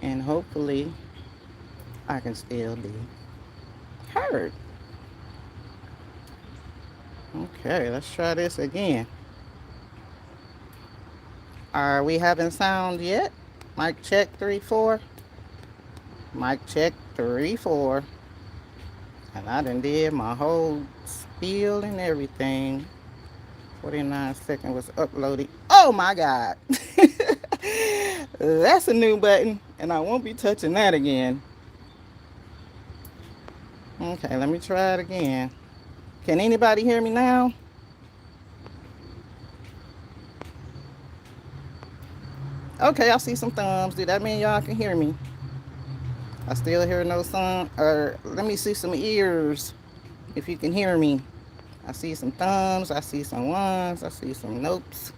And hopefully I can still be heard. Okay, let's try this again. Are we having sound yet? Mic check 3 4. Mic check 3 4. And I done did my whole spiel and everything. 49 seconds was uploaded. Oh my God. That's a new button, and I won't be touching that again. Okay, let me try it again. Can anybody hear me now? Okay, I see some thumbs. Do that mean y'all can hear me? I still hear no sound. Or let me see some ears if you can hear me. I see some thumbs. I see some ones. I see some nopes.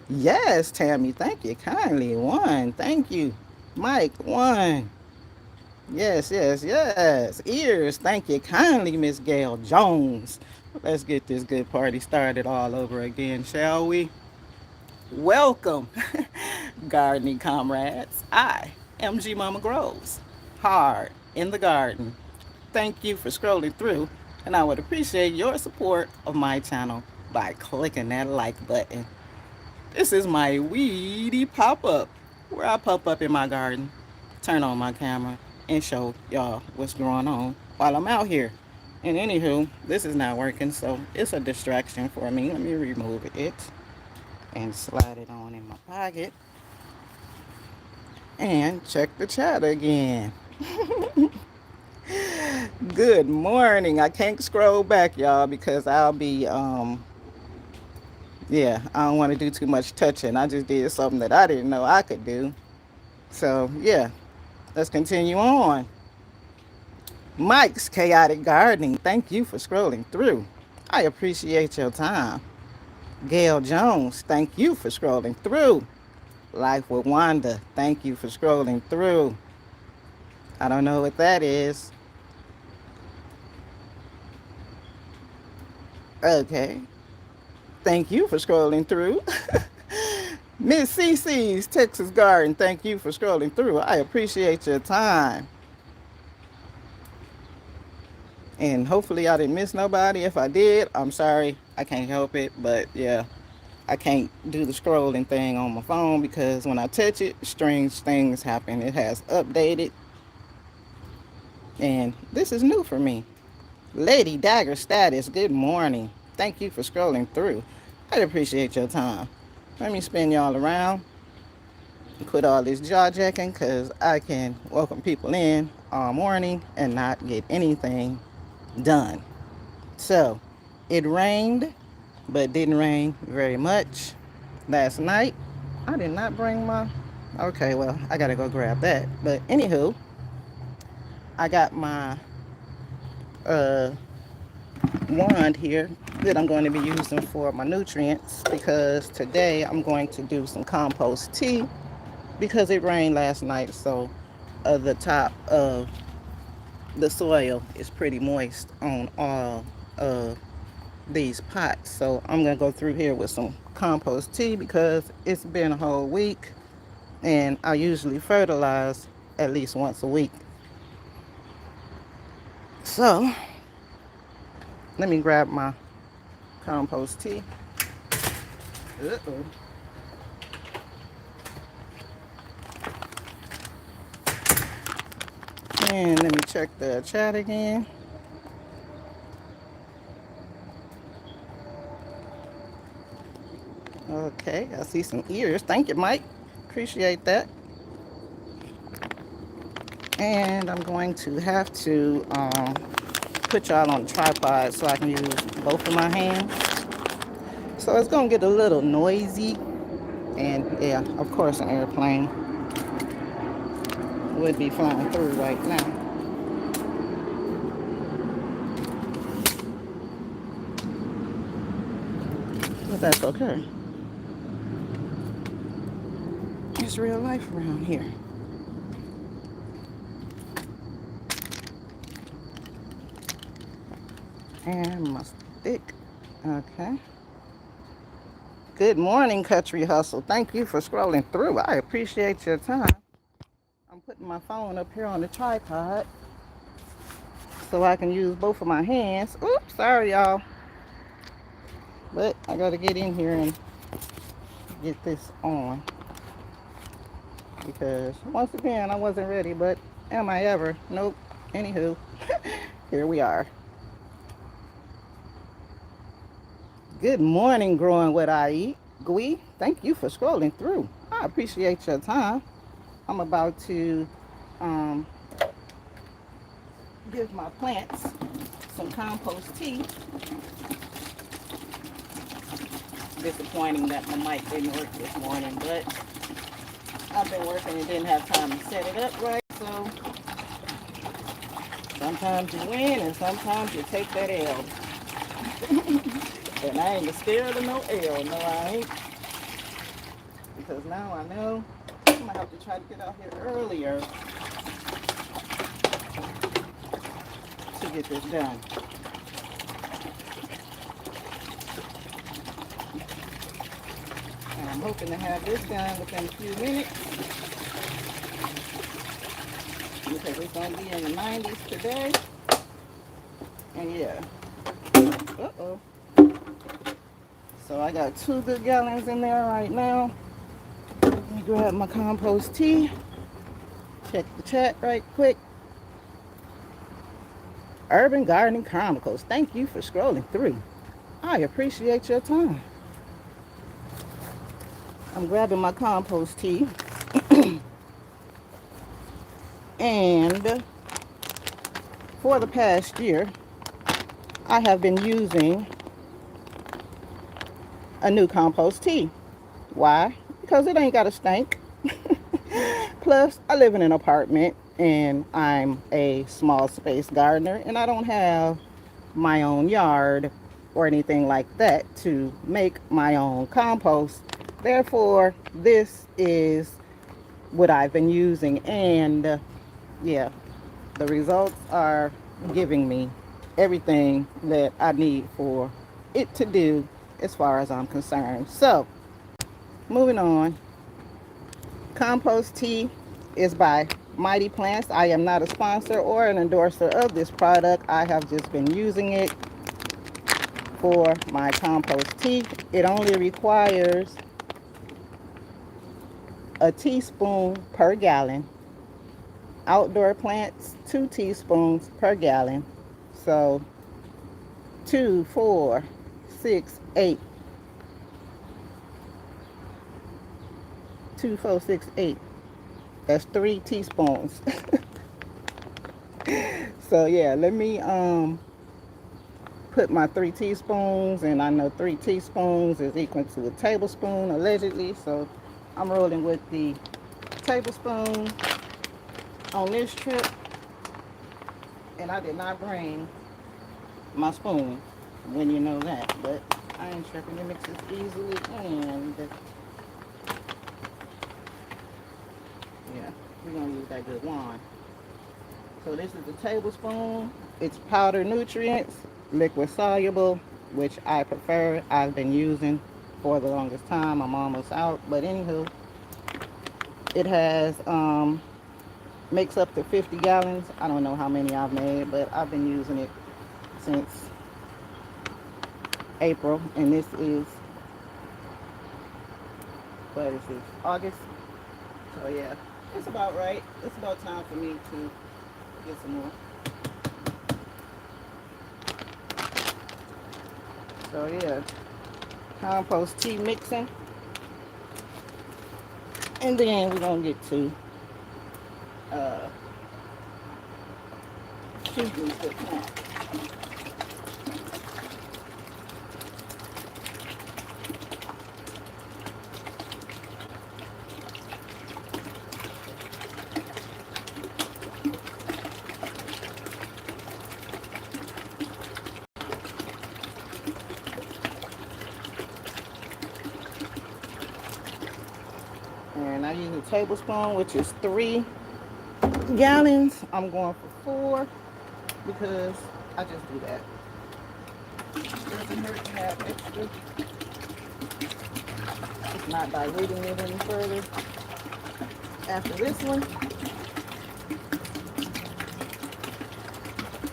Yes, Tammy. Thank you kindly. One. Thank you. Mike. One. Yes, yes, yes. Ears. Thank you kindly, Miss Gail Jones. Let's get this good party started all over again, shall we? Welcome, gardening comrades. I am GMama Growz, hard in the garden. Thank you for scrolling through, and I would appreciate your support of my channel by clicking that like button. This is my weedy pop-up, where I pop up in my garden, turn on my camera, and show y'all what's going on while I'm out here. And anywho, this is not working, so it's a distraction for me. Let me remove it and slide it on in my pocket and check the chat again. Good morning. I can't scroll back, y'all, because I'll be yeah, I don't want to do too much touching. I just did something that I didn't know I could do. So yeah, let's continue on. Mike's Chaotic Gardening, thank you for scrolling through. I appreciate your time. Gail Jones, thank you for scrolling through. Life with Wanda, thank you for scrolling through. I don't know what that is. Okay. Thank you for scrolling through. Miss CC's Texas Garden, thank you for scrolling through. I appreciate your time. And hopefully I didn't miss nobody. If I did, I'm sorry. I can't help it. But yeah, I can't do the scrolling thing on my phone because when I touch it, strange things happen. It has updated. And this is new for me. Lady Dagger Status, good morning. Thank you for scrolling through. I appreciate your time. Let me spin y'all around and quit all this jaw jacking because I can welcome people in all morning and not get anything done. So, it rained, but didn't rain very much last night. I did not bring my. Okay, well, I gotta go grab that. But anywho, I got my uh, wand here that I'm going to be using for my nutrients because today I'm going to do some compost tea because it rained last night, so the top of the soil is pretty moist on all of these pots. So I'm gonna go through here with some compost tea because it's been a whole week and I usually fertilize at least once a week. So let me grab my compost tea. Uh-oh. And let me check the chat again. Okay, I see some ears. Thank you, Mike. Appreciate that. And I'm going to have to put y'all on the tripod so I can use both of my hands. So it's gonna get a little noisy. And yeah, of course an airplane would be flying through right now. But that's okay. It's real life around here. And my stick. Okay. Good morning, Country Hustle. Thank you for scrolling through. I appreciate your time. I'm putting my phone up here on the tripod so I can use both of my hands. Oops, sorry, y'all. But I got to get in here and get this on because, once again, I wasn't ready, but am I ever? Nope. Anywho, here we are. Good morning, Growing What I Eat. Gui, thank you for scrolling through. I appreciate your time. I'm about to um, give my plants some compost tea. Disappointing that my mic didn't work this morning, but I've been working and didn't have time to set it up right. So sometimes you win and sometimes you take that L. And I ain't scared of no L. No, I ain't. Because now I know I'm going to have to try to get out here earlier to get this done. And I'm hoping to have this done within a few minutes because it's going to be in the 90s today. And yeah. Uh-oh. So I got 2 good gallons in there right now. Let me grab my compost tea. Check the chat right quick. Urban Gardening Chronicles. Thank you for scrolling through. I appreciate your time. I'm grabbing my compost tea. And for the past year, I have been using a new compost tea. Why? Because it ain't got a stink. Plus, I live in an apartment and I'm a small space gardener and I don't have my own yard or anything like that to make my own compost. Therefore, this is what I've been using, and yeah, the results are giving me everything that I need for it to do as far as I'm concerned. So, moving on. Compost tea is by Mighty Plants. I am not a sponsor or an endorser of this product. I have just been using it for my compost tea. It only requires a teaspoon per gallon. Outdoor plants, 2 teaspoons per gallon. So 2, 4, 6, 8. 2, 4, 6, 8. That's 3 teaspoons. So yeah, let me put my 3 teaspoons, and I know 3 teaspoons is equal to a tablespoon allegedly. So I'm rolling with the tablespoon on this trip, and I did not bring my spoon when you know that, but I ain't tripping. It mixes easily, and yeah, we're gonna use that good wand. So this is the tablespoon. It's powder nutrients, liquid soluble, which I prefer. I've been using for the longest time. I'm almost out, but anywho, it has makes up to 50 gallons. I don't know how many I've made, but I've been using it since April, and this is, what is this, August? So yeah, it's about right. It's about time for me to get some more. So yeah, compost tea mixing, and then we're gonna get to choosing the plant. And I use a tablespoon, which is 3 gallons. I'm going for 4 because I just do that. Doesn't hurt to have extra. It's not diluting it any further. After this one,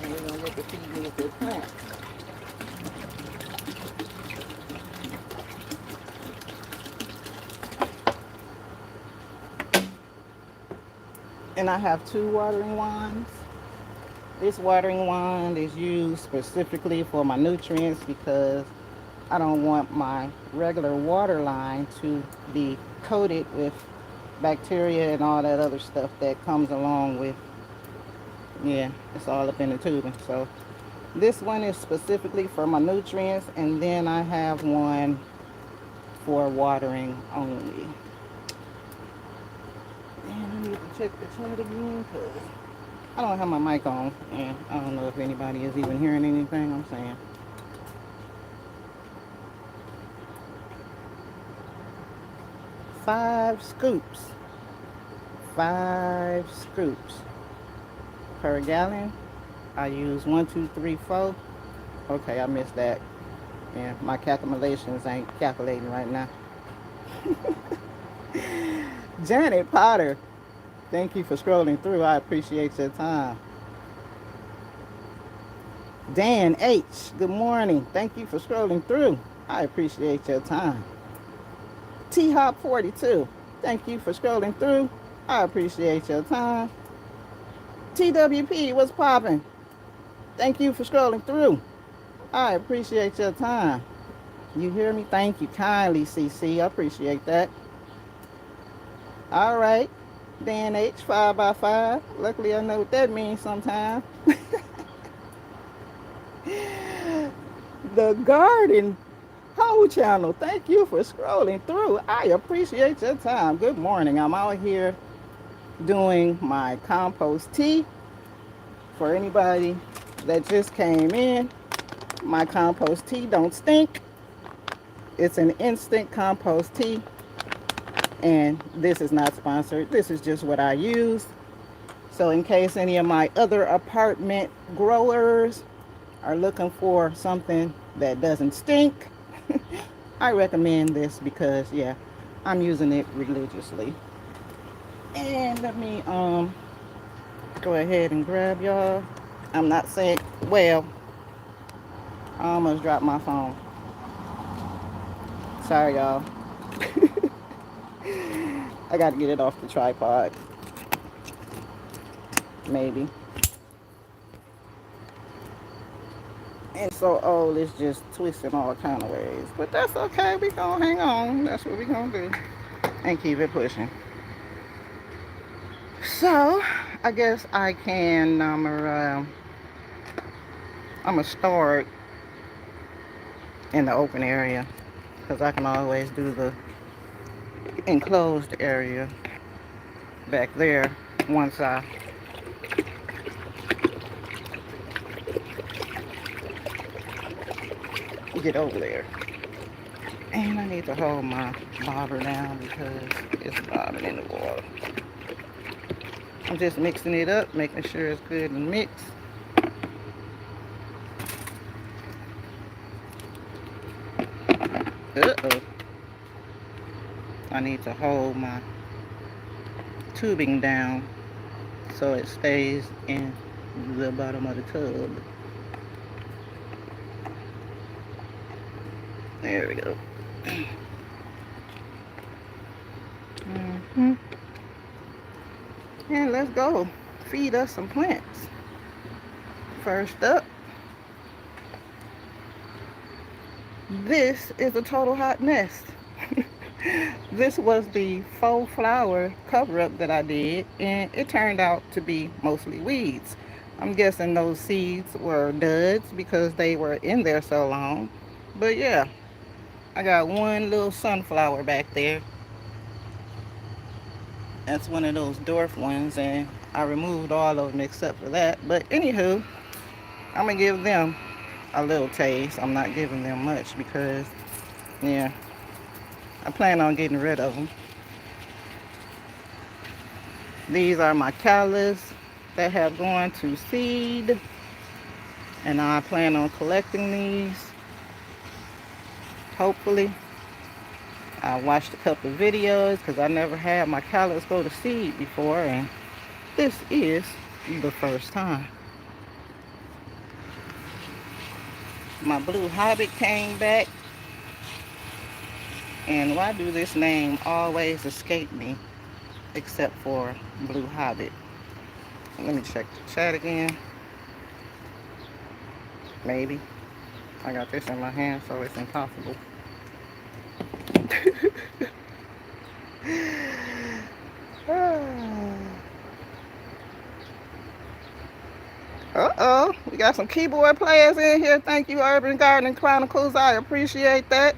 and we're gonna get the feed me this plant. And I have 2 watering wands. This watering wand is used specifically for my nutrients because I don't want my regular water line to be coated with bacteria and all that other stuff that comes along with, yeah, it's all up in the tubing. So this one is specifically for my nutrients, and then I have one for watering only. And I need to check the chat again because I don't have my mic on, and I don't know if anybody is even hearing anything I'm saying. Five scoops per gallon. I use 1, 2, 3, 4. Okay, I missed that. Yeah, my calculations ain't calculating right now. Janet Potter, thank you for scrolling through. I appreciate your time. Dan H, good morning. Thank you for scrolling through. I appreciate your time. T-Hop 42, thank you for scrolling through. I appreciate your time. TWP, what's popping? Thank you for scrolling through. I appreciate your time. You hear me? Thank you kindly, CC. I appreciate that. All right. Dan H, 5x5. Luckily, I know what that means sometimes. The Garden Whole Channel, thank you for scrolling through. I appreciate your time. Good morning. I'm out here doing my compost tea. For anybody that just came in, my compost tea don't stink. It's an instant compost tea, and this is not sponsored. This is just what I use. So in case any of my other apartment growers are looking for something that doesn't stink, I recommend this because, yeah, I'm using it religiously. And let me go ahead and grab y'all. I'm not saying, well, I almost dropped my phone. Sorry, y'all. I got to get it off the tripod. Maybe. And so old, it's just twisting all kind of ways. But that's okay. We gonna hang on. That's what we gonna do. And keep it pushing. So, I guess I can, I'm gonna start in the open area, because I can always do the enclosed area back there once I get over there. And I need to hold my bobber down because it's bobbing in the water. I'm just mixing it up, making sure it's good and mixed. Uh-oh. I need to hold my tubing down so it stays in the bottom of the tub. There we go. And let's go feed us some plants. First up, this is a total hot mess. This was the faux flower cover-up that I did, and it turned out to be mostly weeds. I'm guessing those seeds were duds because they were in there so long. But yeah, I got one little sunflower back there. That's one of those dwarf ones, and I removed all of them except for that. But anywho, I'm gonna give them a little taste. I'm not giving them much because, yeah, I plan on getting rid of them. These are my callas that have gone to seed, and I plan on collecting these, hopefully. I watched a couple of videos because I never had my callows go to seed before, and this is the first time. My blue hobbit came back, and why do this name always escape me except for blue hobbit? Let me check the chat again. Maybe. I got this in my hand, so it's impossible. Uh-oh, we got some keyboard players in here. Thank you, Urban Garden Chronicles. I appreciate that,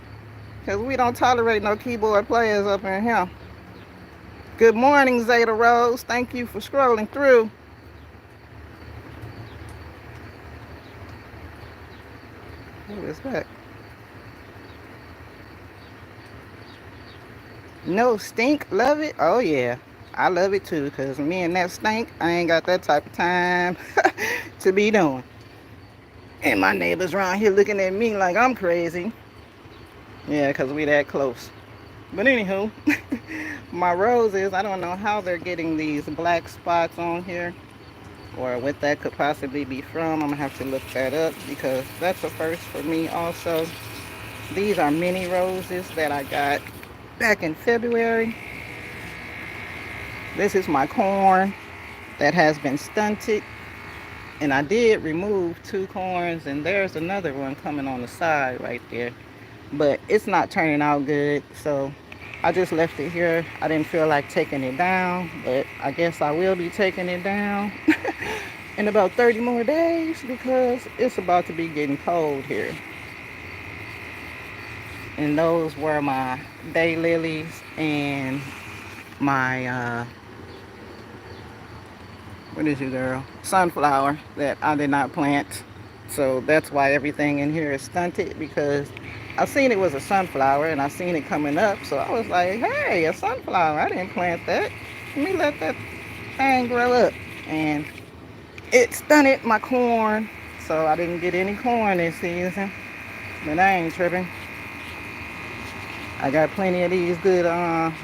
because we don't tolerate no keyboard players up in here. Good morning, Zeta Rose. Thank you for scrolling through. Who is that? No stink, love it. Oh yeah, I love it too, because me and that stink, I ain't got that type of time to be doing. And my neighbors around here looking at me like I'm crazy. Yeah, because we that close. But anywho, my roses, I don't know how they're getting these black spots on here, or what that could possibly be from. I'm gonna have to look that up, because that's a first for me also. These are mini roses that I got back in February. This is my corn that has been stunted, and I did remove 2 corns, and there's another one coming on the side right there, but it's not turning out good, so I just left it here. I didn't feel like taking it down, but I guess I will be taking it down in about 30 more days, because it's about to be getting cold here. And those were my daylilies and my what is it, girl? Sunflower that I did not plant. So that's why everything in here is stunted, because I seen it was a sunflower and I seen it coming up. So I was like, hey, a sunflower. I didn't plant that. Let me let that thing grow up. And it stunted my corn. So I didn't get any corn this season. But I ain't tripping. I got plenty of these good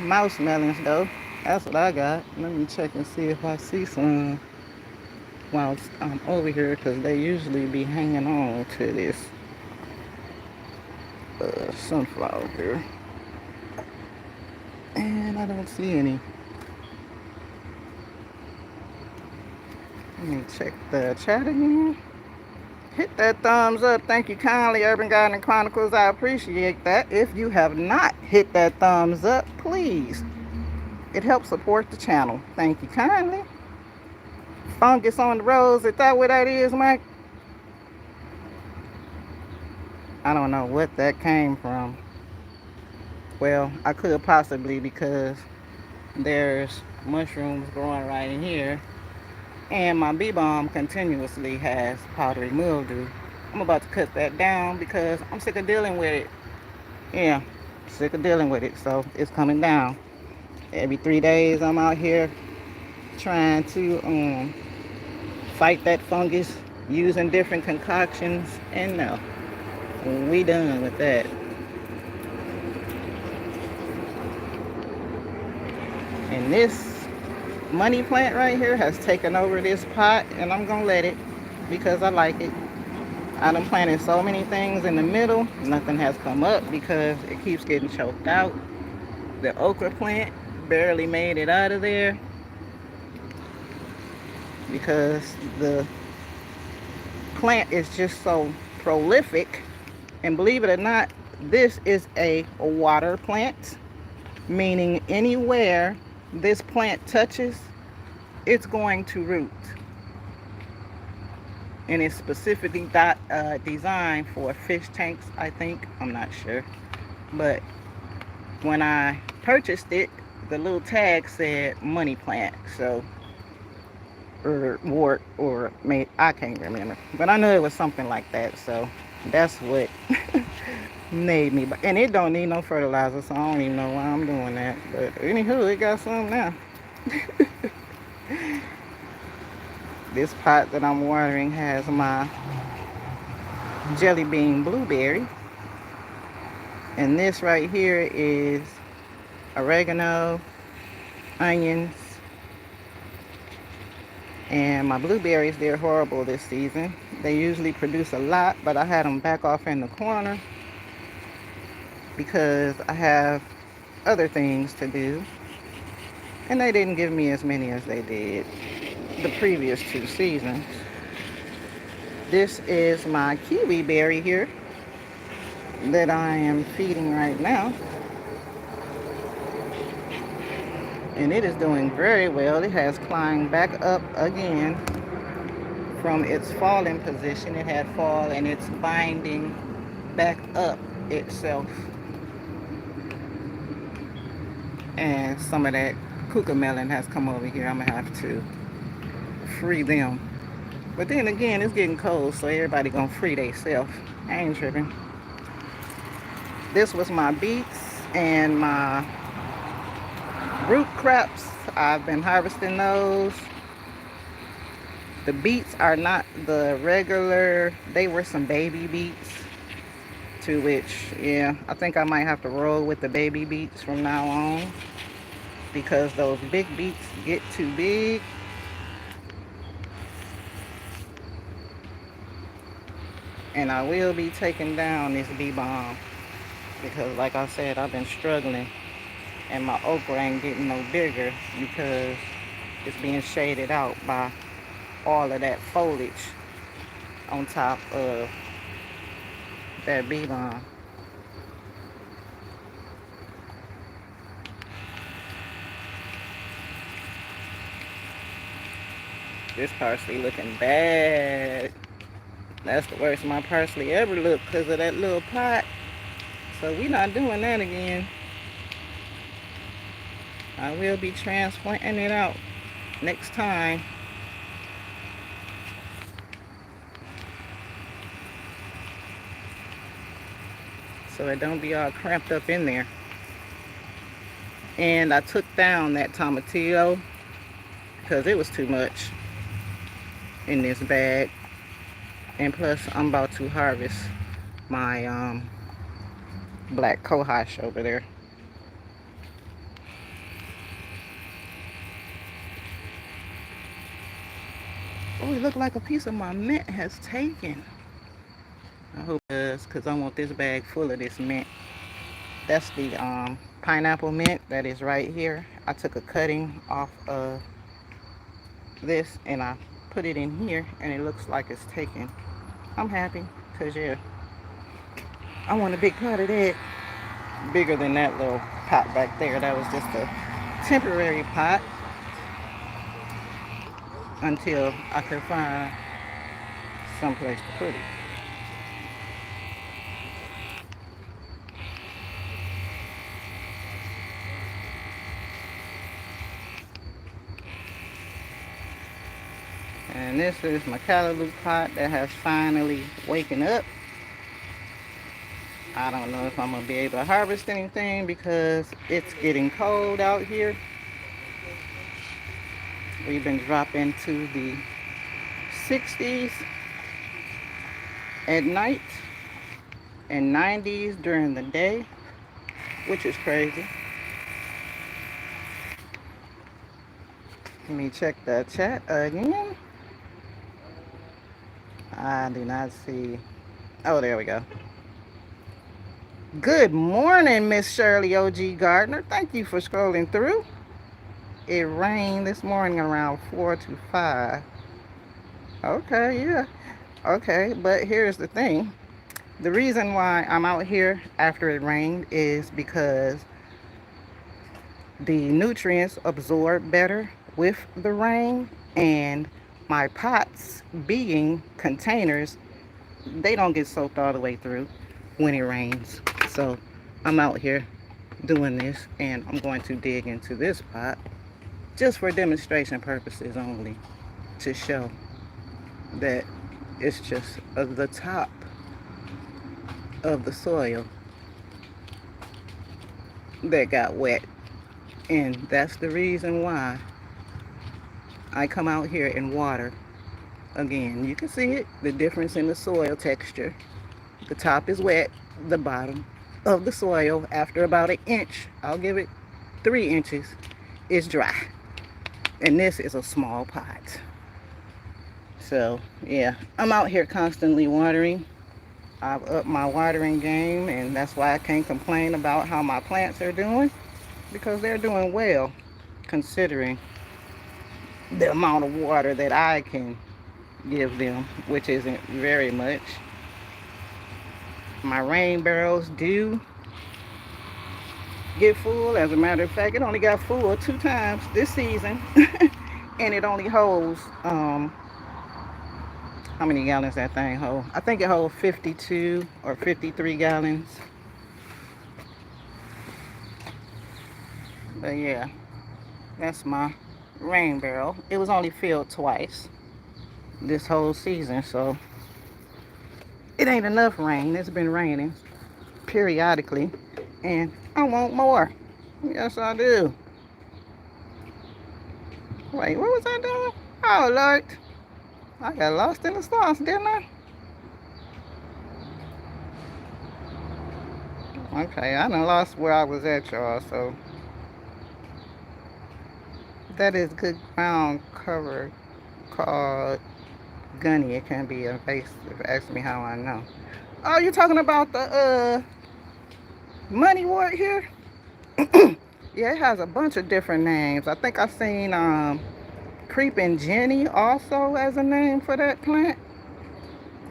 mouse melons though. That's what I got. Let me check and see if I see some while I'm over here, because they usually be hanging on to this sunflower here. And I don't see any. Let me check the chat again. Hit that thumbs up. Thank you kindly, Urban Garden Chronicles. I appreciate that. If you have not hit that thumbs up, please. It helps support the channel. Thank you kindly. Fungus on the rose. Is that what that is, Mike? I don't know what that came from. Well, I could possibly, because there's mushrooms growing right in here. And my bee balm continuously has powdery mildew. I'm about to cut that down because I'm sick of dealing with it. Yeah, sick of dealing with it. So it's coming down. Every 3 days I'm out here trying to fight that fungus using different concoctions. And no, we done with that. And this money plant right here has taken over this pot, and I'm gonna let it because I like it. I done planted so many things in the middle, nothing has come up because it keeps getting choked out. The okra plant barely made it out of there because the plant is just so prolific. And believe it or not, this is a water plant, meaning anywhere this plant touches, it's going to root. And it's specifically designed for fish tanks, I think. I'm not sure. But when I purchased it, the little tag said money plant. So, or made, I can't remember. But I know it was something like that. So that's what made me. And it don't need no fertilizer, so I don't even know why I'm doing that. But anywho, it got some now. This pot that I'm watering has my jelly bean blueberry. And this right here is oregano, onions, and my blueberries. They're horrible this season. They usually produce a lot, but I had them back off in the corner because I have other things to do, and they didn't give me as many as they did the previous 2 seasons. This is my kiwi berry here that I am feeding right now, and it is doing very well. It has climbed back up again from its falling position. It had fall and it's binding back up itself, and some of that cuckoo melon has come over here. I'm gonna have to free them, but then again, it's getting cold, so everybody gonna free themselves. I ain't tripping. This was my beets and my root crops. I've been harvesting those. The beets are not the regular, they were some baby beets, to which, yeah, I think I might have to roll with the baby beets from now on because those big beets get too big. And I will be taking down this bee balm because, like I said, I've been struggling, and my okra ain't getting no bigger because it's being shaded out by all of that foliage on top of that bee balm. This parsley looking bad. That's the worst my parsley ever looked because of that little pot. So we not doing that again. I will be transplanting it out next time. So it don't be all cramped up in there. And I took down that tomatillo because it was too much in this bag. And plus I'm about to harvest my black cohosh over there. Oh, it looked like a piece of my mint has taken. I hope it does, because I want this bag full of this mint. That's the pineapple mint that is right here. I took a cutting off of this and I put it in here, and it looks like it's taken. I'm happy because, yeah, I want a big pot of that. Bigger than that little pot back there. That was just a temporary pot until I could find someplace to put it. And this is my callaloo pot that has finally waken up. I don't know if I'm going to be able to harvest anything because it's getting cold out here. We've been dropping to the 60s at night and 90s during the day, which is crazy. Let me check the chat again. I do not see. Oh, there we go. Good morning, Miss Shirley OG Gardner. Thank you for scrolling through. It rained this morning around 4 to 5. Okay, yeah. Okay, but here's the thing. The reason why I'm out here after it rained is because the nutrients absorb better with the rain, and my pots, being containers, they don't get soaked all the way through when it rains. So I'm out here doing this, and I'm going to dig into this pot just for demonstration purposes only, to show that it's just the top of the soil that got wet. And that's the reason why I come out here and water. Again, you can see it, the difference in the soil texture. The top is wet, the bottom of the soil after about an inch. I'll give it 3 inches. It's dry. And this is a small pot. So yeah, I'm out here constantly watering. I've upped my watering game, and that's why I can't complain about how my plants are doing, because they're doing well considering the amount of water that I can give them, which isn't very much. My rain barrels do get full. As a matter of fact, it only got full 2 times this season. And it only holds how many gallons that thing hold? I think it holds 52 or 53 gallons. But yeah, that's my rain barrel. It was only filled twice this whole season, so it ain't enough rain. It's been raining periodically, and I want more. Yes, I do. Wait, what was I doing? Oh, Lord. I got lost in the sauce, didn't I? Okay, I done lost where I was at, y'all, so that is good ground cover called gunny. It can be invasive. Ask me how I know. Oh, you talking about the money wart here? Yeah, it has a bunch of different names. I think I seen Creeping Jenny also as a name for that plant.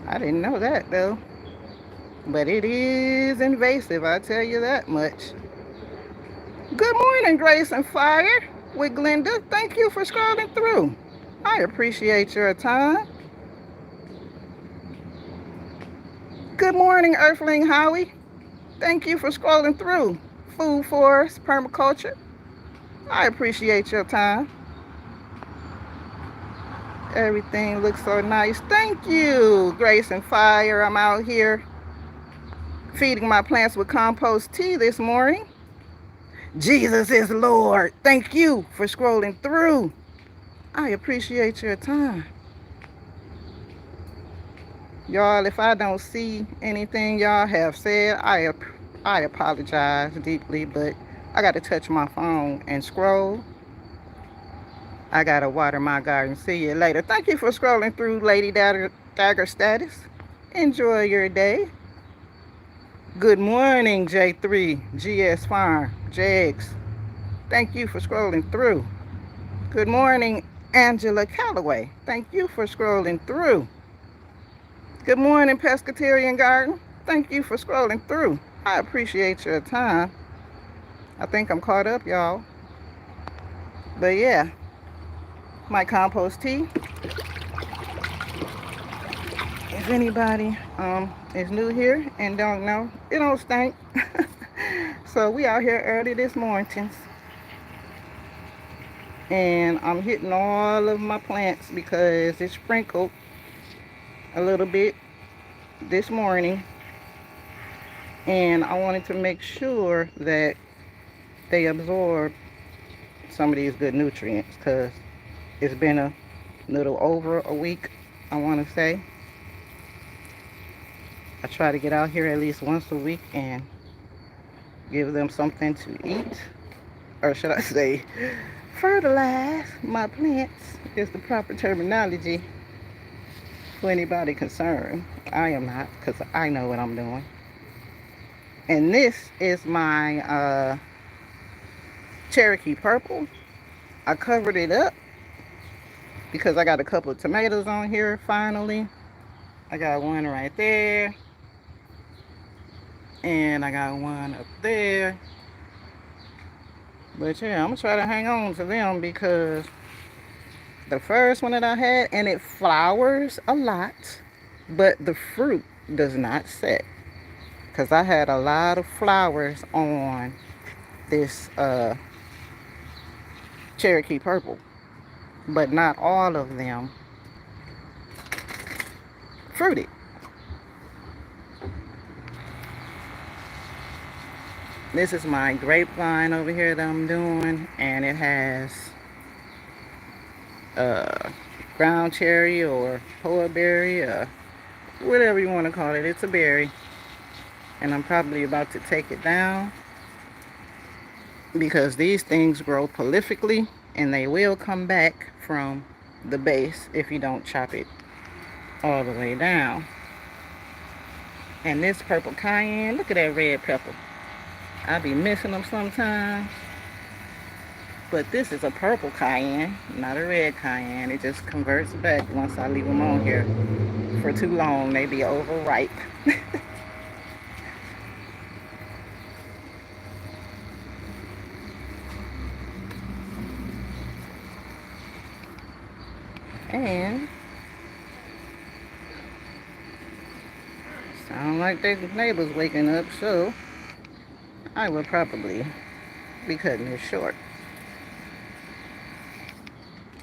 I didn't know that though. But it is invasive, I tell you that much. Good morning, Grace and Fire with Glenda. Thank you for scrolling through. I appreciate your time. Good morning, Earthling Howie. Thank you for scrolling through. Food Forest Permaculture. I appreciate your time. Everything looks so nice. Thank you, Grace and Fire. I'm out here feeding my plants with compost tea this morning. Jesus is Lord. Thank you for scrolling through. I appreciate your time. Y'all, if I don't see anything y'all have said, I apologize deeply, but I got to touch my phone and scroll. I got to water my garden. See you later. Thank you for scrolling through, Lady Dagger Status. Enjoy your day. Good morning, J3, GS Farm, JX. Thank you for scrolling through. Good morning, Angela Calloway. Thank you for scrolling through. Good morning, Pescatarian Garden. Thank you for scrolling through. I appreciate your time. I think I'm caught up, y'all. But yeah, my compost tea. If anybody is new here and don't know, it don't stink. So we out here early this morning. And I'm hitting all of my plants because it sprinkled a little bit this morning. And I wanted to make sure that they absorb some of these good nutrients, because it's been a little over a week, I want to say. I try to get out here at least once a week and give them something to eat, or should I say fertilize my plants is the proper terminology for anybody concerned. I am not, because I know what I'm doing. And this is my Cherokee Purple. I covered it up because I got a couple of tomatoes on here finally. I got one right there. And I got one up there. But yeah, I'm going to try to hang on to them because the first one that I had, and it flowers a lot, but the fruit does not set. Because I had a lot of flowers on this Cherokee Purple, but not all of them fruited. This is my grapevine over here that I'm doing, and it has ground cherry or poa berry, whatever you want to call it. It's a berry. And I'm probably about to take it down because these things grow prolifically and they will come back from the base if you don't chop it all the way down. And this purple cayenne, look at that red pepper. I be missing them sometimes. But this is a purple cayenne, not a red cayenne. It just converts back once I leave them on here for too long. They be overripe. And sound like the neighbors waking up, so I will probably be cutting this short.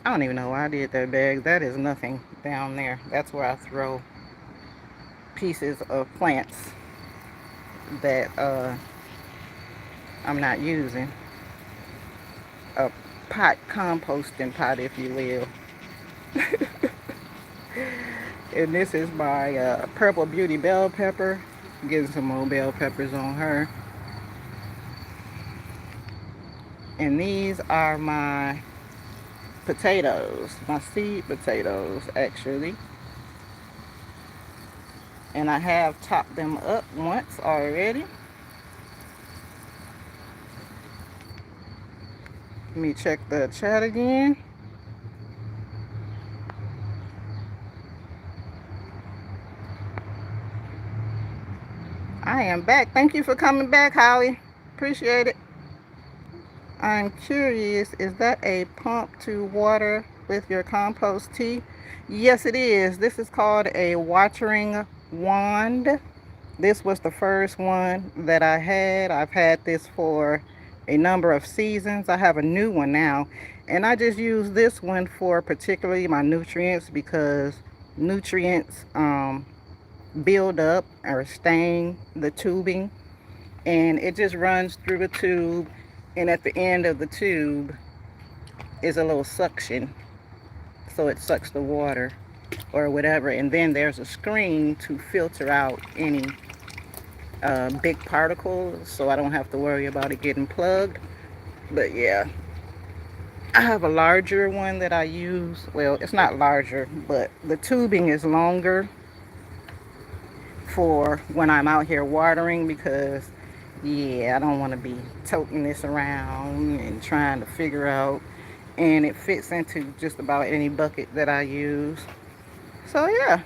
I don't even know why I did that bag. That is nothing down there. That's where I throw pieces of plants that I'm not using. A pot, composting pot, if you will. And this is my purple beauty bell pepper. Getting some more bell peppers on her. And these are my potatoes, my seed potatoes actually. And I have chopped them up once already. Let me check the chat again. I am back. Thank you for coming back, Holly. Appreciate it. I'm curious, is that a pump to water with your compost tea? Yes, it is. This is called a watering wand. This was the first one that I had. I've had this for a number of seasons. I have a new one now, and I just use this one for particularly my nutrients because nutrients build up or stain the tubing, and it just runs through the tube, and at the end of the tube is a little suction, so it sucks the water or whatever, and then there's a screen to filter out any big particles, so I don't have to worry about it getting plugged. But yeah, I have a larger one that I use. Well, it's not larger, but the tubing is longer for when I'm out here watering because yeah, I don't want to be toting this around and trying to figure out, and it fits into just about any bucket that I use. So yeah.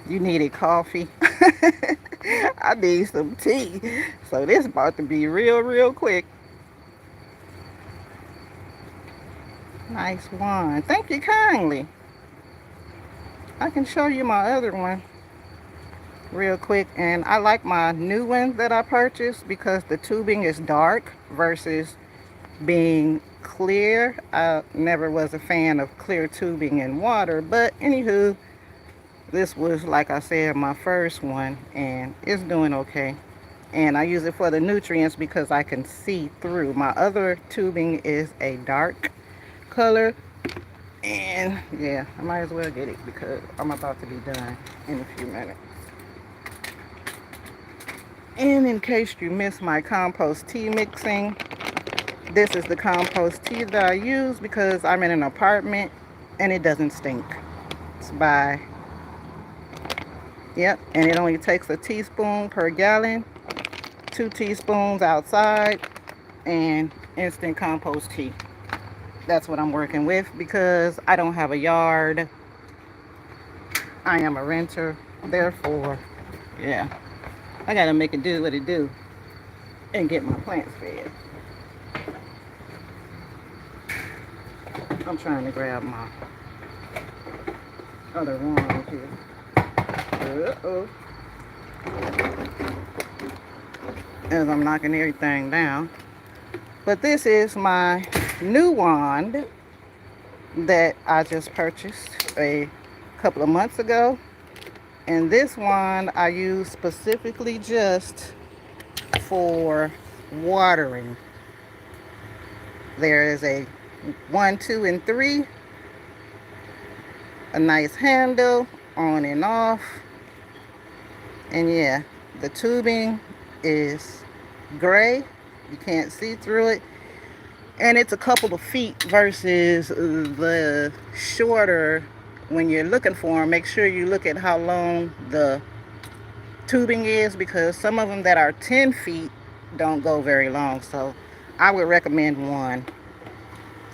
You needed coffee. I need some tea. So this about to be real quick. Nice wine. Thank you kindly. I can show you my other one real quick. And I like my new one that I purchased because the tubing is dark versus being clear. I never was a fan of clear tubing in water. But anywho, this was, like I said, my first one, and it's doing okay. And I use it for the nutrients because I can see through. My other tubing is a dark color, and yeah, I might as well get it because I'm about to be done in a few minutes. And in case you missed my compost tea mixing, this is the compost tea that I use because I'm in an apartment and it doesn't stink. It's by Yep, and it only takes a teaspoon per gallon, 2 teaspoons outside, and instant compost tea. That's what I'm working with because I don't have a yard. I am a renter, therefore, yeah, I gotta make it do what it do and get my plants fed. I'm trying to grab my other wand here. Uh-oh. As I'm knocking everything down. But this is my new wand that I just purchased a couple of months ago. And this wand I use specifically just for watering. There is a 1, 2, and 3. A nice handle, on and off. And yeah, the tubing is gray. You can't see through it. And it's a couple of feet versus the shorter. When you're looking for them, make sure you look at how long the tubing is, because some of them that are 10 feet don't go very long. So I would recommend one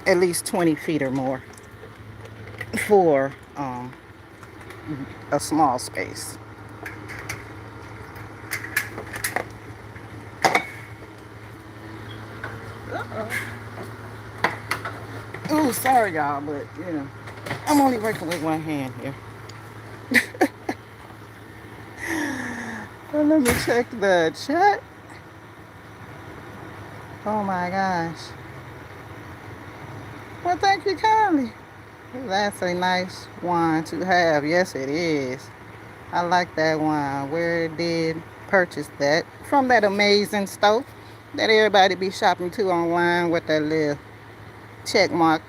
at least 20 feet or more for a small space. Oh, sorry y'all, but I'm only working with one hand here. Well, let me check the chat. Oh my gosh. Well, thank you kindly. That's a nice wine to have. Yes, it is. I like that wine. Where did purchase that? From that amazing store that everybody be shopping to online with that little check mark.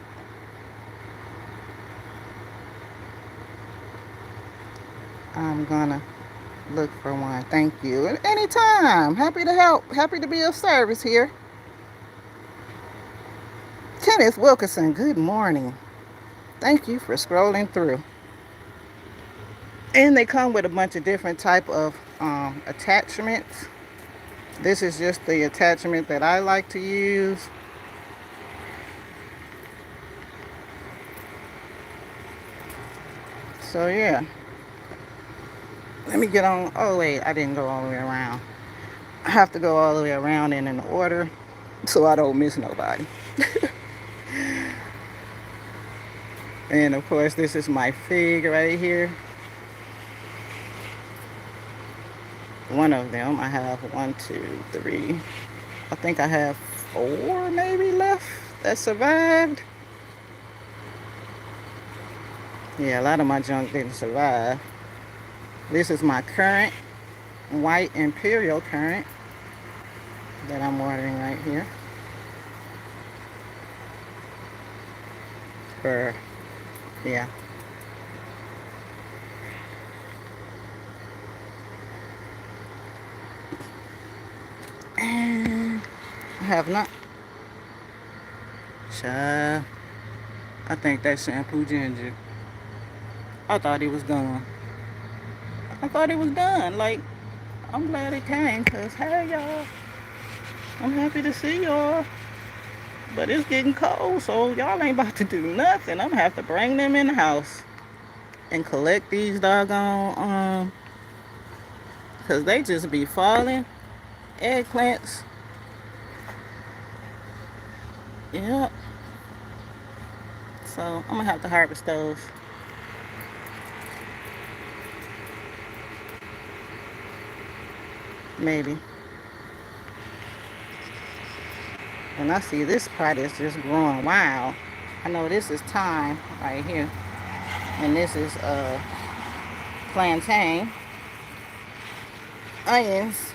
I'm gonna look for one. Thank you. Anytime. Happy to help. Happy to be of service here. Kenneth Wilkerson, good morning. Thank you for scrolling through. And they come with a bunch of different type of attachments. This is just the attachment that I like to use. So yeah. Let me get on. Oh wait, I didn't go all the way around. I have to go all the way around in an order so I don't miss nobody. And of course, this is my fig right here. One of them. I have 1, 2, 3. I think I have 4 maybe left that survived. Yeah, a lot of my junk didn't survive. This is my currant, white imperial currant that I'm watering right here. For, yeah. And I have not. Child, I think that shampoo ginger. I thought it was gone. I thought it was done. Like, I'm glad it came, because, hey, y'all, I'm happy to see y'all. But it's getting cold, so y'all ain't about to do nothing. I'm going to have to bring them in the house and collect these doggone, because they just be falling. Eggplants. Yep. So, I'm going to have to harvest those. Maybe. And I see this part is just growing wild. I know this is thyme right here. And this is plantain. Onions.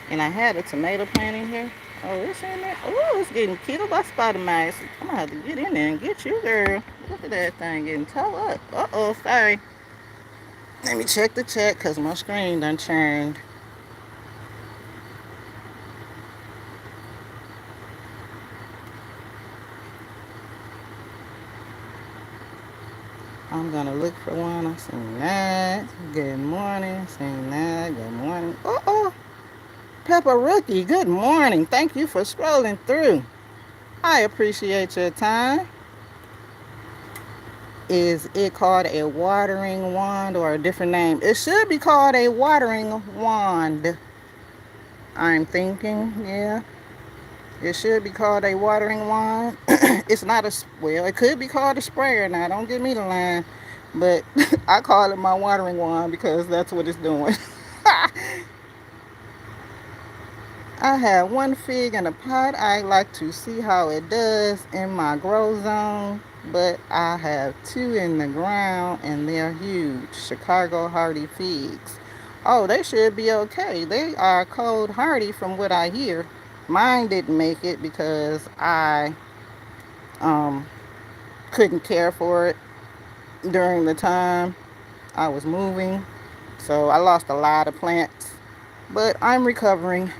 And I had a tomato plant in here. Oh, it's in there. Oh, it's getting killed by spider mice. I'm gonna have to get in there and get you, girl. Look at that thing getting tore up. Uh-oh, sorry. Let me check the chat because my screen done changed. I'm gonna look for one. I seen that. Good morning. Seen that. Good morning. Uh-oh. Pepper Rookie, good morning. Thank you for scrolling through. I appreciate your time. Is it called a watering wand or a different name? It should be called a watering wand. I'm thinking, yeah. It should be called a watering wand. It's not a, well, it could be called a sprayer now. Don't give me the line. But I call it my watering wand because that's what it's doing. I have one fig in a pot. I like to see how it does in my grow zone, but I have 2 in the ground and they're huge. Chicago hardy figs. Oh, they should be okay. They are cold hardy from what I hear. Mine didn't make it because I um, couldn't care for it during the time. I was moving, so I lost a lot of plants, but I'm recovering.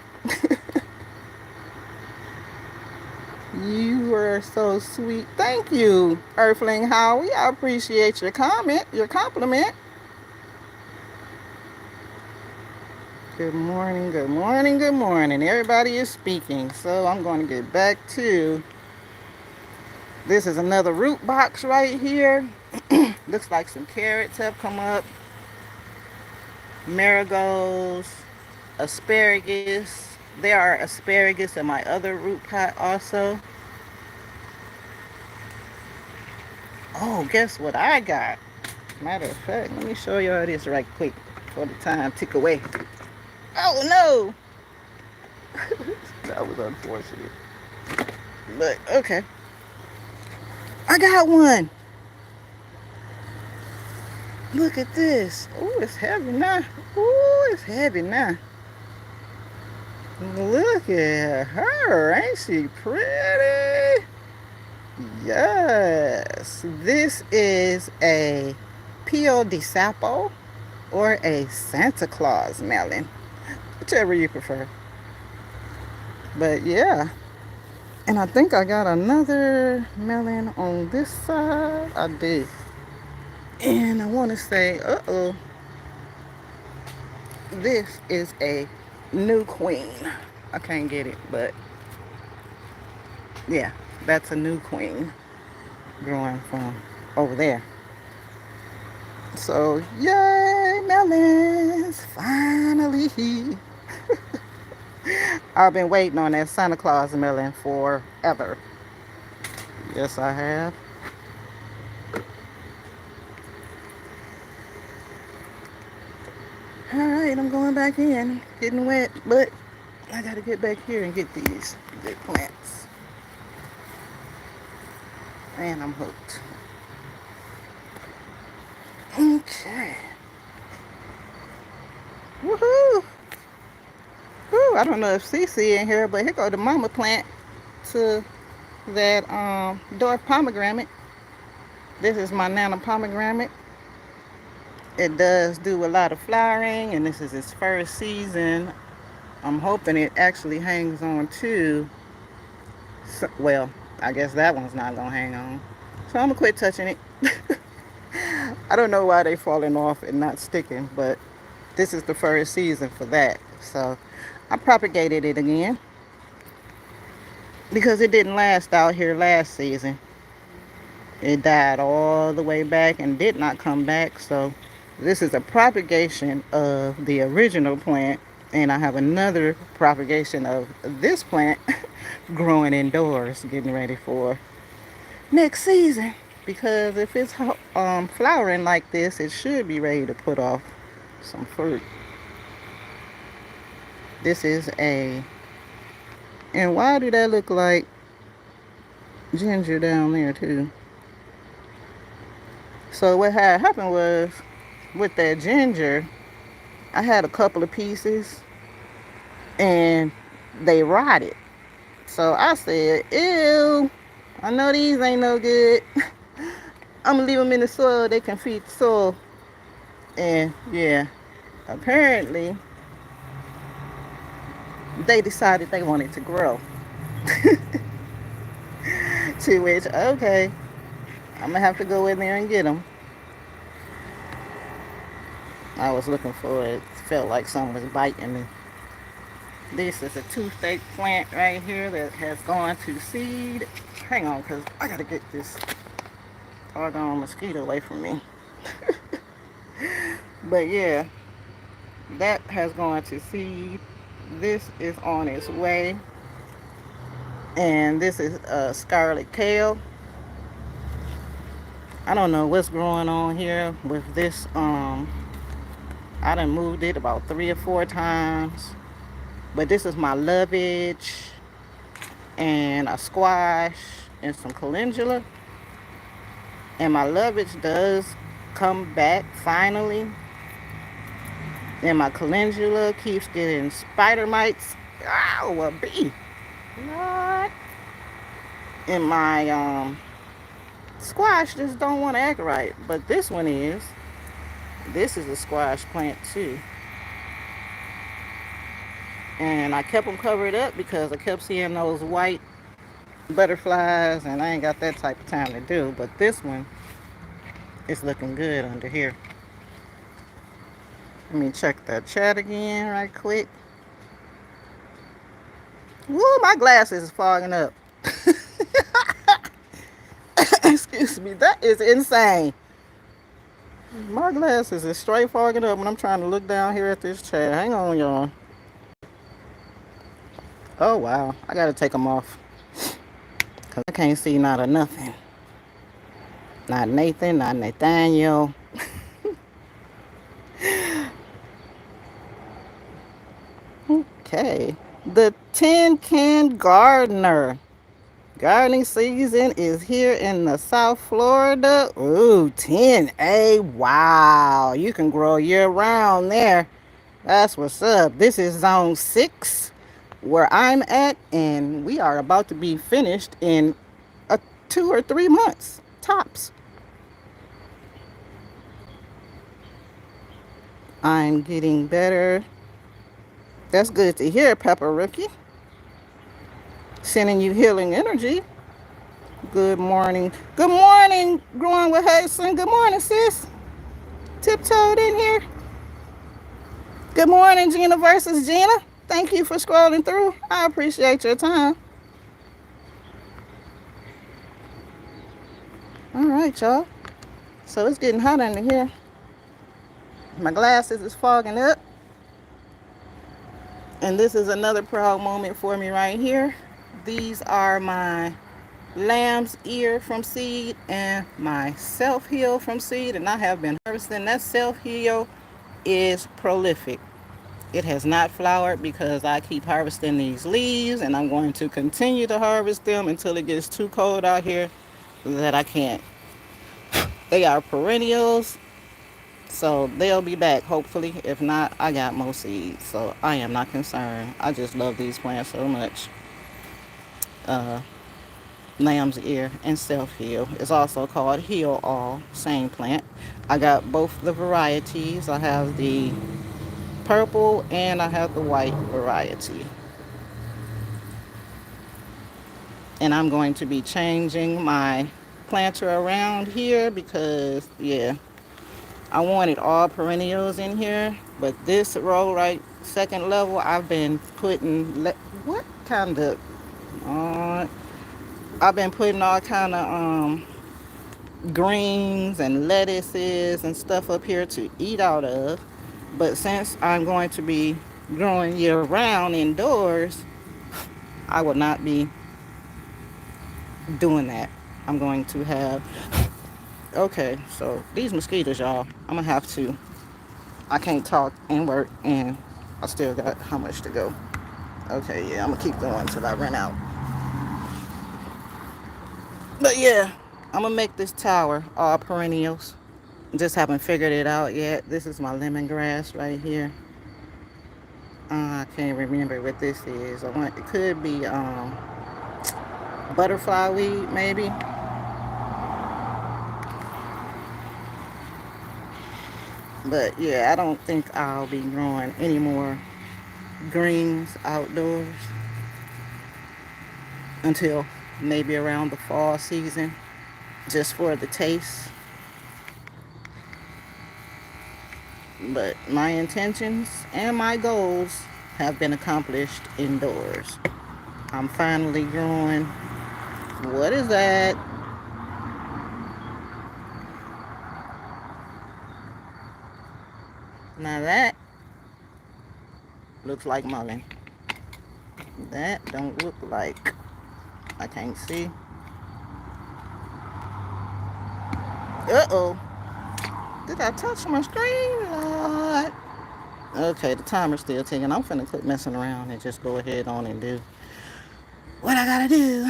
You were so sweet. Thank you, Earthling Howie. I appreciate your comment, your compliment. Good morning, good morning, good morning. Everybody is speaking, so I'm going to get back to this. Is another root box right here. Looks like some carrots have come up, marigolds, asparagus. There are asparagus in my other root pot also. Oh, guess what I got? Matter of fact, let me show y'all this right quick before the time tick away. Oh no! That was unfortunate. But okay. I got one. Look at this. Oh, it's heavy now. Oh, it's heavy now. Look at her. Ain't she pretty? Yes. This is a Pio di Sapo or a Santa Claus melon. Whichever you prefer. But yeah. And I think I got another melon on this side. I did. And I want to say, uh-oh, this is a new queen. I can't get it, but yeah, that's a new queen growing from over there. So, yay, melons, finally. I've been waiting on that Santa Claus melon forever. Yes, I have. All right, I'm going back in, getting wet, but I gotta get back here and get these good plants. And I'm hooked. Okay. Woohoo! Woo, I don't know if Cece in here, but here go the mama plant to that dwarf pomegranate. This is my nana pomegranate. It does do a lot of flowering, and this is its first season. I'm hoping it actually hangs on too. So, well, I guess that one's not gonna hang on. So I'm gonna quit touching it. I don't know why they falling off and not sticking, but this is the first season for that. So I propagated it again because it didn't last out here last season. It died all the way back and did not come back. So this is a propagation of the original plant, and I have another propagation of this plant growing indoors, getting ready for next season. Because if it's flowering like this, it should be ready to put off some fruit. This is a, and why do that look like ginger down there too? So what had happened was, with that ginger, I had a couple of pieces and they rotted. So I said, ew, I know these ain't no good. I'm gonna leave them in the soil, they can feed the soil. And yeah, apparently they decided they wanted to grow. To which, okay, I'm gonna have to go in there and get them. I was looking for it. Felt like something was biting me. This is a toothache plant right here that has gone to seed. Hang on, because I gotta get this doggone mosquito away from me. But yeah, that has gone to seed. This is on its way. And this is scarlet kale. I don't know what's growing on here with this. I done moved it about 3 or 4 times. But this is my lovage and a squash and some calendula. And my lovage does come back finally. And my calendula keeps getting spider mites. Ow, a bee. What? And my squash just don't want to act right. But this one is. This is a squash plant too. And I kept them covered up because I kept seeing those white butterflies, and I ain't got that type of time to do. But this one is looking good under here. Let me check the chat again right quick. Woo, my glasses is fogging up. Excuse me, that is insane. My glasses is straight fogging up when I'm trying to look down here at this chat. Hang on, y'all. Oh, wow. I gotta take them off. Because I can't see not a nothing. Not Nathan, not Nathaniel. Okay. The Tin Can Gardener. Gardening season is here in the South Florida. Ooh, 10A. Wow. You can grow year round there. That's what's up. This is zone 6 where I'm at, and we are about to be finished in 2 or 3 months, tops. I'm getting better. That's good to hear, Pepper Rookie. Sending you healing energy. Good morning. Good morning, Growing with Hasten. Good morning, sis. Tiptoed in here. Good morning, Gina versus Gina. Thank you for scrolling through. I appreciate your time. All right, y'all. So it's getting hot under here. My glasses is fogging up. And this is another proud moment for me right here. These are my lamb's ear from seed and my self-heal from seed. And I have been harvesting. That self-heal is prolific. It has not flowered because I keep harvesting these leaves. And I'm going to continue to harvest them until it gets too cold out here that I can't. They are perennials. So they'll be back, hopefully. If not, I got more seeds. So I am not concerned. I just love these plants so much. Lamb's ear and self-heal. It's also called heal all, same plant. I got both the varieties. I have the purple and I have the white variety. And I'm going to be changing my planter around here because, yeah, I wanted all perennials in here, but this row right second level, I've been putting what kind of I've been putting all kind of greens and lettuces and stuff up here to eat out of. But since I'm going to be growing year round indoors, I will not be doing that. I'm going to have okay, so these mosquitoes, y'all, I'm gonna have to I can't talk and work, and I still got how much to go. Okay, yeah, I'm gonna keep going until I run out. But yeah, I'm gonna make this tower all perennials. Just haven't figured it out yet. This is my lemongrass right here. I can't remember what this is. It could be butterfly weed, maybe. But yeah, I don't think I'll be growing any more greens outdoors until maybe around the fall season, just for the taste. But my intentions and my goals have been accomplished indoors. I'm finally growing. What is that? Now that looks like mullein. That don't look like. I can't see. Uh-oh. Did I touch my screen? Lord. Okay, the timer's still ticking. I'm finna quit messing around and just go ahead on and do what I gotta do.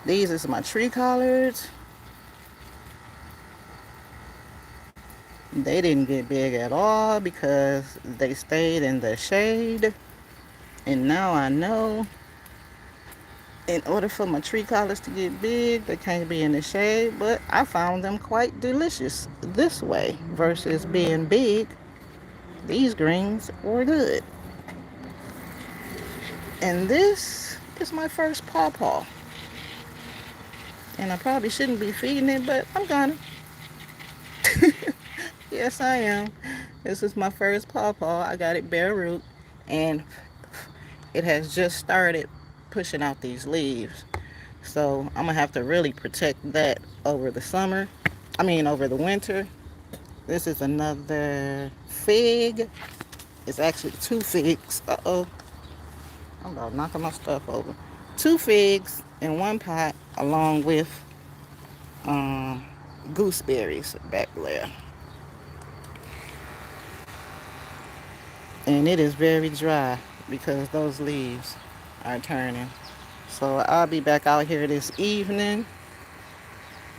These is my tree collards. They didn't get big at all because they stayed in the shade. And now I know In order for my tree collards to get big, they can't be in the shade, but I found them quite delicious this way versus being big. These greens were good. And this is my first pawpaw. And I probably shouldn't be feeding it, but I'm gonna. Yes, I am. This is my first pawpaw. I got it bare root, and it has just started pushing out these leaves. So I'm gonna have to really protect that over the summer. Over the winter. This is another fig. It's actually two figs. Uh-oh. I'm about knocking my stuff over. Two figs in one pot along with um, gooseberries back there. And it is very dry because those leaves are turning. So I'll be back out here this evening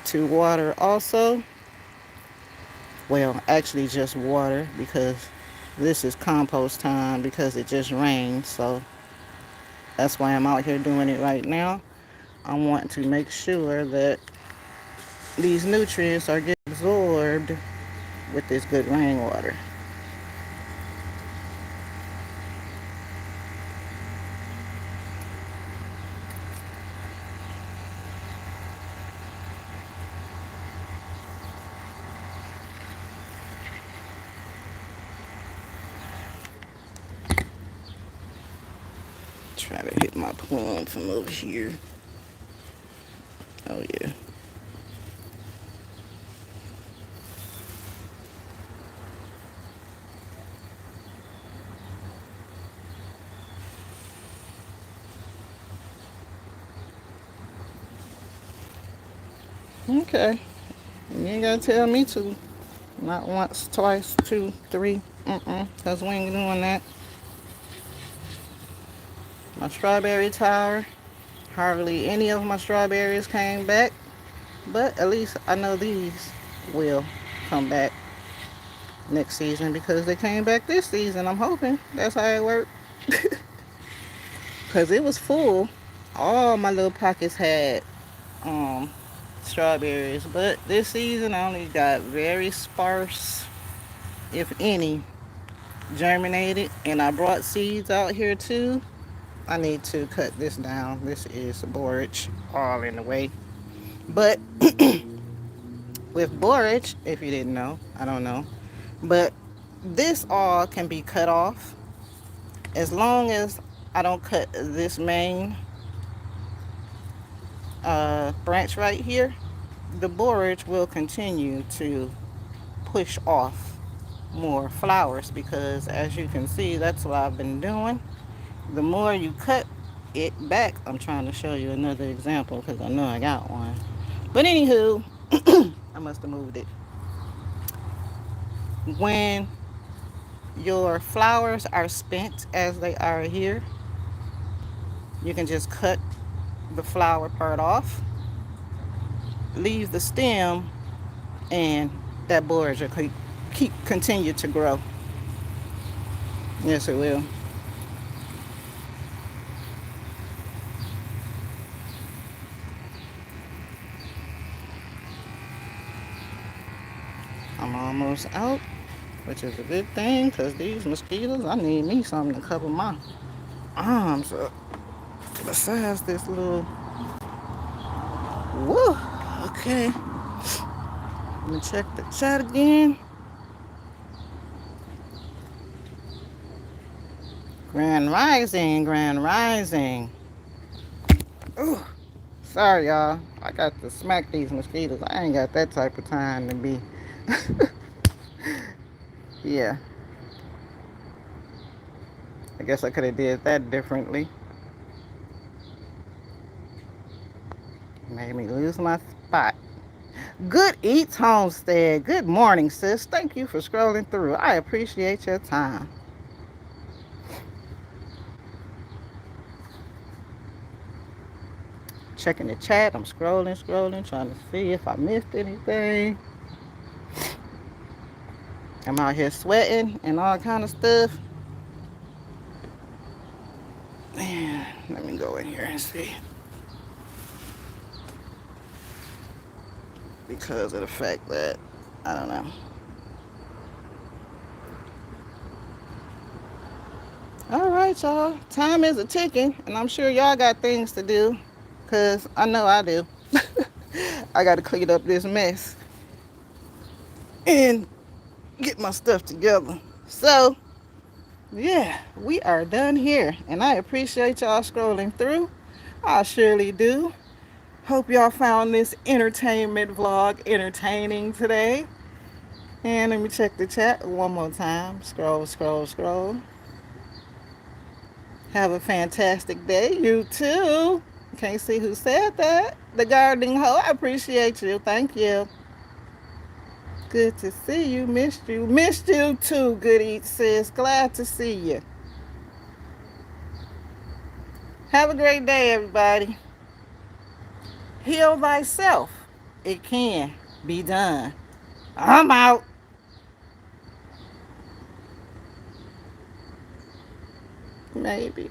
to water also. Well, actually just water because this is compost time because it just rained. So that's why I'm out here doing it right now. I want to make sure that these nutrients are getting absorbed with this good rainwater. Try to hit my plum from over here. Oh yeah. Okay. You ain't gotta tell me to. Not once, twice, two, three. Cause we ain't doing that. My strawberry tower. Hardly any of my strawberries came back. But at least I know these will come back next season because they came back this season. I'm hoping that's how it worked. Because it was full. All my little pockets had um, strawberries. But this season I only got very sparse, if any, germinated. And I brought seeds out here too. I need to cut this down. This is borage all in the way. But with borage, if you didn't know, I don't know. But this all can be cut off as long as I don't cut this main branch right here. The borage will continue to push off more flowers because as you can see, that's what I've been doing. The more you cut it back, I'm trying to show you another example because I know I got one. But anywho, I must have moved it. When your flowers are spent as they are here, you can just cut the flower part off, leave the stem, and that borage will continue to grow. Yes, it will. I'm almost out, which is a good thing because these mosquitoes, I need me something to cover my arms up. Besides this little, woo, okay. Let me check the chat again. Grand Rising, Grand Rising. Ooh, sorry y'all. I got to smack these mosquitoes. I ain't got that type of time to be. Yeah. I guess I could have did that differently. Made me lose my spot. Good Eats Homestead. Good morning, sis. Thank you for scrolling through. I appreciate your time. Checking the chat. I'm scrolling, trying to see if I missed anything. I'm out here sweating and all kind of stuff. Man, let me go in here and see. because of the fact that, I don't know. All right, y'all. Time is a ticking, and I'm sure y'all got things to do, because I know I do. I got to clean up this mess and get my stuff together. So, yeah, we are done here, and I appreciate y'all scrolling through. I surely do. Hope y'all found this entertainment vlog entertaining today. And let me check the chat one more time. Scroll, scroll, scroll. Have a fantastic day. You too. Can't see who said that. The gardening hoe. I appreciate you. Thank you. Good to see you. Missed you. Missed you too, Good Eat Sis. Glad to see you. Have a great day, everybody. Heal thyself. It can be done. I'm out. Maybe.